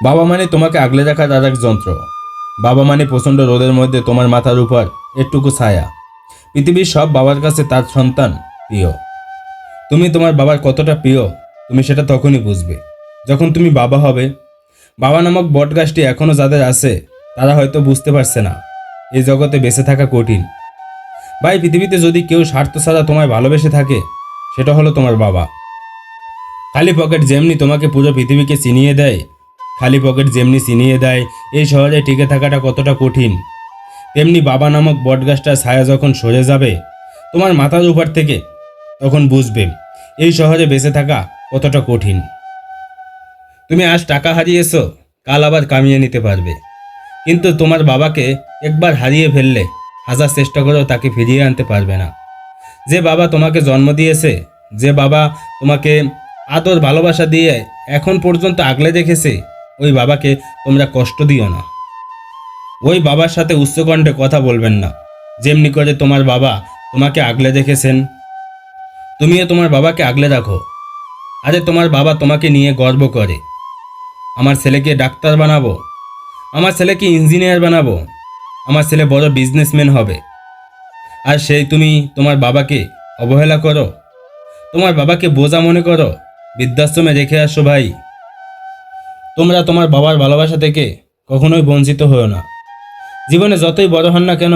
বাবা মানে তোমাকে আগলে রাখার আর এক যন্ত্র। বাবা মানে প্রচণ্ড রোদের মধ্যে তোমার মাথার উপর একটুকু ছায়া। পৃথিবীর সব বাবার কাছে তার সন্তান প্রিয়। তুমি তোমার বাবার কতটা প্রিয় তুমি সেটা তখনই বুঝবে যখন তুমি বাবা হবে। বাবা নামক বটগাছটি এখনও যাদের আছে তারা হয়তো বুঝতে পারছে না এই জগতে বেঁচে থাকা কঠিন। ভাই, পৃথিবীতে যদি কেউ স্বার্থ ছাড়া তোমায় ভালোবেসে থাকে সেটা হলো তোমার বাবা। খালি পকেট যেমনি তোমাকে পুরো পৃথিবীকে চিনিয়ে দেয়, খালি পকেট যেমনি চিনিয়ে দেয় এই শহরে টিকে থাকাটা কতটা কঠিন, তেমনি বাবা নামক বটগাছটার ছায়া যখন সরে যাবে তোমার মাথার উপর থেকে তখন বুঝবে এই শহরে বেঁচে থাকা কতটা কঠিন। তুমি আজ টাকা হারিয়েছো, কাল আবার কামিয়ে নিতে পারবে, কিন্তু তোমার বাবাকে একবার হারিয়ে ফেললে হাজার চেষ্টা করেও তাকে ফিরিয়ে আনতে পারবে না। যে বাবা তোমাকে জন্ম দিয়েছে, যে বাবা তোমাকে আদর ভালোবাসা দিয়ে এখন পর্যন্ত আগলে রেখেছে, ওই বাবাকে তোমরা কষ্ট দিও না। ওই বাবার সাথে উচ্চকণ্ঠে কথা বলবেন না। যেমনি করে তোমার বাবা তোমাকে আগলে রেখেছেন তুমিও তোমার বাবাকে আগলে রাখো। আরে তোমার বাবা তোমাকে নিয়ে গর্ব করে, আমার ছেলেকে ডাক্তার বানাবো, আমার ছেলেকে ইঞ্জিনিয়ার বানাবো, আমার ছেলে বড় বিজনেসম্যান হবে। আর সেই তুমি তোমার বাবাকে অবহেলা করো, তোমার বাবাকে বোঝা মনে করো, বৃদ্ধাশ্রমে রেখে আসো। ভাই, তোমরা তোমার বাবার ভালোবাসা থেকে কখনোই বঞ্চিত হও না। জীবনে যতই বড় হন না কেন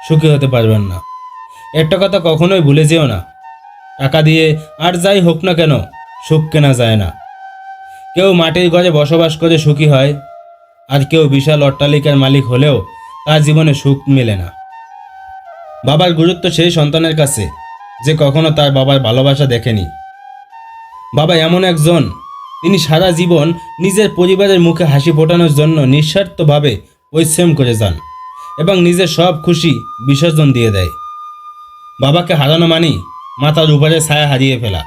সুখী হতে পারবেন না। একটা কথা কখনোই ভুলে যেও না, টাকা দিয়ে আর যাই হোক না কেন সুখ কেনা যায় না। কেউ মাটির ঘরে বসবাস করে সুখী হয়, আর কেউ বিশাল অট্টালিকার মালিক হলেও তার জীবনে সুখ মেলে না। বাবার গুরুত্ব সেই সন্তানের কাছে যে কখনো তার বাবার ভালোবাসা দেখেনি। বাবা এমন একজন, তিনি সারা জীবন নিজের পরিবারের মুখে হাসি ফোটানোর জন্য নিঃস্বার্থভাবে পরিশ্রম করে যান এবং নিজের সব খুশি বিসর্জন দিয়ে দেয়। বাবাকে হারানো মানেই মাথার উপরে ছায়া হারিয়ে ফেলা।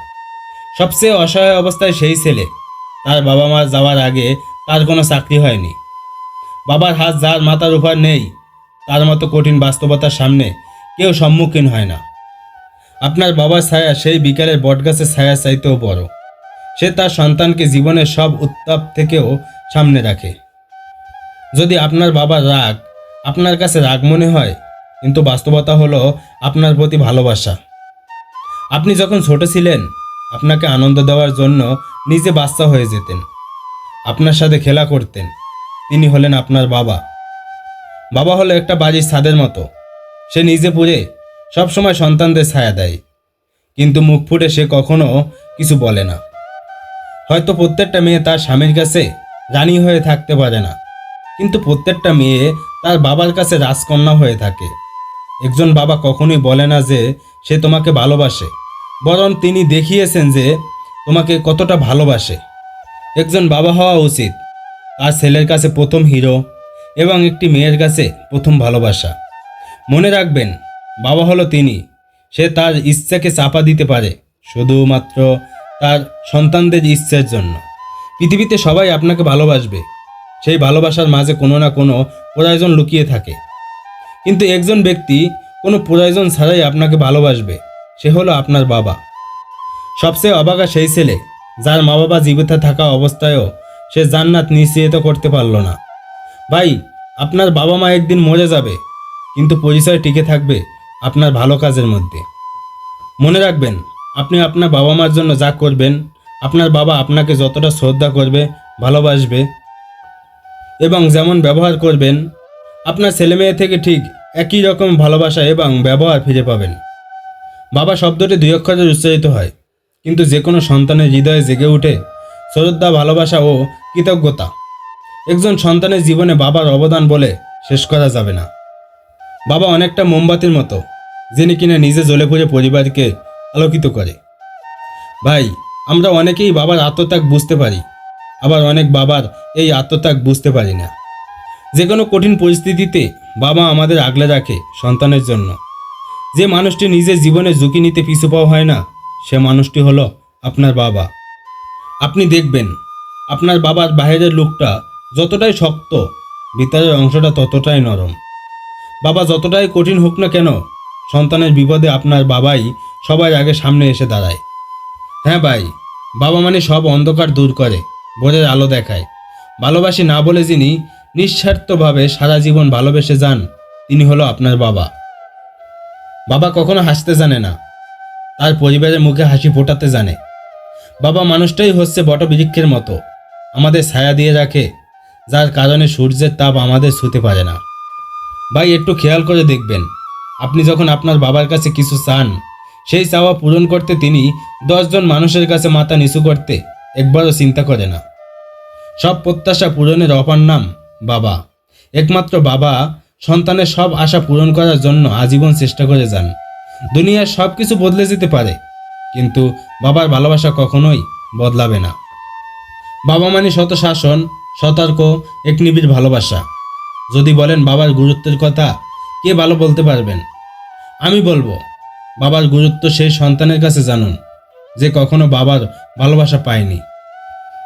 সবচেয়ে অসহায় অবস্থায় সেই ছেলে, তার বাবা মা যাওয়ার আগে তার কোনো চাকরি হয়নি। বাবার হাত যার মাথার উপর নেই তার মতো কঠিন বাস্তবতার সামনে কেউ সম্মুখীন হয় না। আপনার বাবার ছায়া সেই বিকালের বটগাছের ছায়া চাইতেও বড়। সে তার সন্তানকে জীবনের সব উত্তাপ থেকেও সামনে রাখে। যদি আপনার বাবার রাগ আপনার কাছে রাগ মনে হয়, কিন্তু বাস্তবতা হলো আপনার প্রতি ভালোবাসা। আপনি যখন ছোট ছিলেন আপনাকে আনন্দ দেওয়ার জন্য নিজে বাচ্চা হয়ে যেতেন, আপনার সাথে খেলা করতেন। তিনি হলেন আপনার বাবা। বাবা হলো একটা বাড়ির ছাদের মতো, সে নিজে পুড়ে সবসময় সন্তানদের ছায়া দেয়, কিন্তু মুখ ফুটে সে কখনো কিছু বলে না। হয়তো প্রত্যেকটা মেয়ে তার স্বামীর কাছে রানী হয়ে থাকতে পারে না, কিন্তু প্রত্যেকটা মেয়ে তার বাবার কাছে রাজকন্যা হয়ে থাকে। একজন বাবা কখনোই বলে না যে সে তোমাকে ভালোবাসে, বরং তিনি দেখিয়েছেন যে তোমাকে কতটা ভালোবাসে। একজন বাবা হওয়া উচিত তার ছেলের কাছে প্রথম হিরো এবং একটি মেয়ের কাছে প্রথম ভালোবাসা। মনে রাখবেন, বাবা হলো তিনি, সে তার ইচ্ছাকে চাপা দিতে পারে শুধুমাত্র তার সন্তানদের ইচ্ছার জন্য। পৃথিবীতে সবাই আপনাকে ভালোবাসবে, সেই ভালোবাসার মাঝে কোনো না কোনো প্রয়োজন লুকিয়ে থাকে, কিন্তু একজন ব্যক্তি কোনো প্রয়োজন ছাড়াই আপনাকে ভালোবাসবে, সে হলো আপনার বাবা। সবচেয়ে অবাকা সেই ছেলে যার মা বাবা জীবিত থাকা অবস্থায়ও সে জান্নাত নিশ্চিত করতে পারল না। ভাই, আপনার বাবা মা একদিন মরে যাবে, কিন্তু পরিচয় টিকে থাকবে আপনার ভালো কাজের মধ্যে। মনে রাখবেন, আপনি আপনার বাবা মার জন্য যা করবেন, আপনার বাবা আপনাকে যতটা শ্রদ্ধা করবে, ভালোবাসবে এবং যেমন ব্যবহার করবেন, আপনার ছেলেমেয়ে থেকে ঠিক একই রকম ভালোবাসা এবং ব্যবহার ফিরে পাবেন। বাবা শব্দটি দুই অক্ষরে উচ্চারিত হয়, কিন্তু যে কোনো সন্তানের হৃদয়ে জেগে ওঠে শ্রদ্ধা, ভালোবাসা ও কৃতজ্ঞতা। একজন সন্তানের জীবনে বাবার অবদান বলে শেষ করা যাবে না। বাবা অনেকটা মোমবাতির মতো, যিনি কিনা নিজে জ্বলে পড়ে পরিবারকে আলোকিত করে। ভাই, আমরা অনেকেই বাবার আত্মত্যাগ বুঝতে পারি, আবার অনেক বাবার এই আত্মত্যাগ বুঝতে পারি না। যে কোনো কঠিন পরিস্থিতিতে বাবা আমাদের আগলে রাখে সন্তানের জন্য। যে মানুষটি নিজের জীবনে ঝুঁকি নিতে পিছু পাওয়া হয় না, সে মানুষটি হলো আপনার বাবা। আপনি দেখবেন, আপনার বাবার বাইরের লোকটা যতটাই শক্ত, ভিতরের অংশটা ততটাই নরম। বাবা যতটাই কঠিন হোক না কেন, সন্তানের বিপদে আপনার বাবাই সবার আগে সামনে এসে দাঁড়ায়। হ্যাঁ ভাই, বাবা মানে সব অন্ধকার দূর করে, ভোরের আলো দেখায়, ভালোবাসি না বলে যিনি নিঃস্বার্থভাবে সারা জীবন ভালোবেসে যান, তিনি হলো আপনার বাবা। বাবা কখনো হাসতে জানে না, তার পরিবারের মুখে হাসি ফোটাতে জানে। বাবা মানুষটাই হচ্ছে বটবৃক্ষের মতো, আমাদের ছায়া দিয়ে রাখে, যার কারণে সূর্যের তাপ আমাদের ছুঁতে পারে না। ভাই, একটু খেয়াল করে দেখবেন, আপনি যখন আপনার বাবার কাছে কিছু চান, সেই চাওয়া পূরণ করতে তিনি 10 জন মানুষের কাছে মাথা নিচু করতে একবারও চিন্তা করে না। সব প্রত্যাশা পূরণের অপার নাম বাবা। একমাত্র বাবা সন্তানের সব আশা পূরণ করার জন্য আজীবন চেষ্টা করে যান। দুনিয়ার সব কিছু বদলে যেতে পারে, কিন্তু বাবার ভালোবাসা কখনোই বদলাবে না। বাবা মানে শত শাসন, সতর্ক, এক নিবিড় ভালোবাসা। যদি বলেন বাবার গুরুত্বের কথা, কে ভালো বলতে পারবেন? আমি বলবো, বাবার গুরুত্ব সেই সন্তানের কাছে জানুন যে কখনো বাবার ভালোবাসা পায়নি।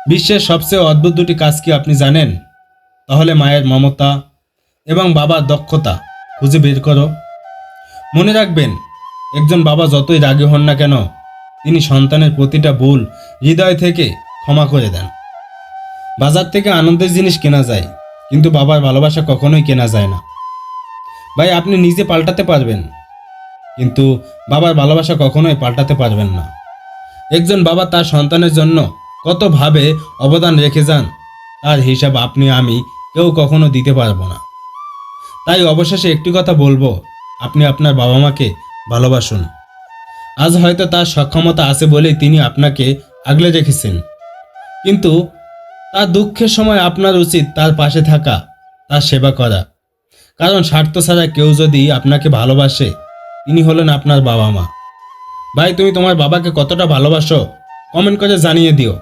বিশ্বের সবচেয়ে অদ্ভুত দুটি কাজ কি আপনি জানেন? তাহলে মায়ের মমতা এবং বাবার দক্ষতা খুঁজে বের করো। মনে রাখবেন, একজন বাবা যতই রাগী হন না কেন, তিনি সন্তানের প্রতিটা ভুল হৃদয় থেকে ক্ষমা করে দেন। বাজার থেকে আনন্দের জিনিস কেনা যায়, কিন্তু বাবার ভালোবাসা কখনোই কেনা যায় না। ভাই, আপনি নিজে পাল্টাতে পারবেন, কিন্তু বাবার ভালোবাসা কখনোই পাল্টাতে পারবেন না। একজন বাবা তার সন্তানের জন্য কতভাবে অবদান রেখে যান, তার হিসাব আপনি আমি কেউ কখনো দিতে পারবো না। তাই অবশেষে একটি কথা বলবো, আপনি আপনার বাবা মাকে ভালোবাসুন। আজ হয়তো তার সক্ষমতা আছে বলেই তিনি আপনাকে আগলে রেখেছেন, কিন্তু তার দুঃখের সময় আপনার উচিত তার পাশে থাকা, তার সেবা করা। কারণ স্বার্থ ছাড়া কেউ যদি আপনাকে ভালোবাসে, তিনি হলেন আপনার বাবা মা। ভাই, তুমি তোমার বাবাকে কতটা ভালোবাসো কমেন্ট করে জানিয়ে দিও।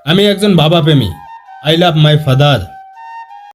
আমি একজন বাবা প্রেমী। I love my father.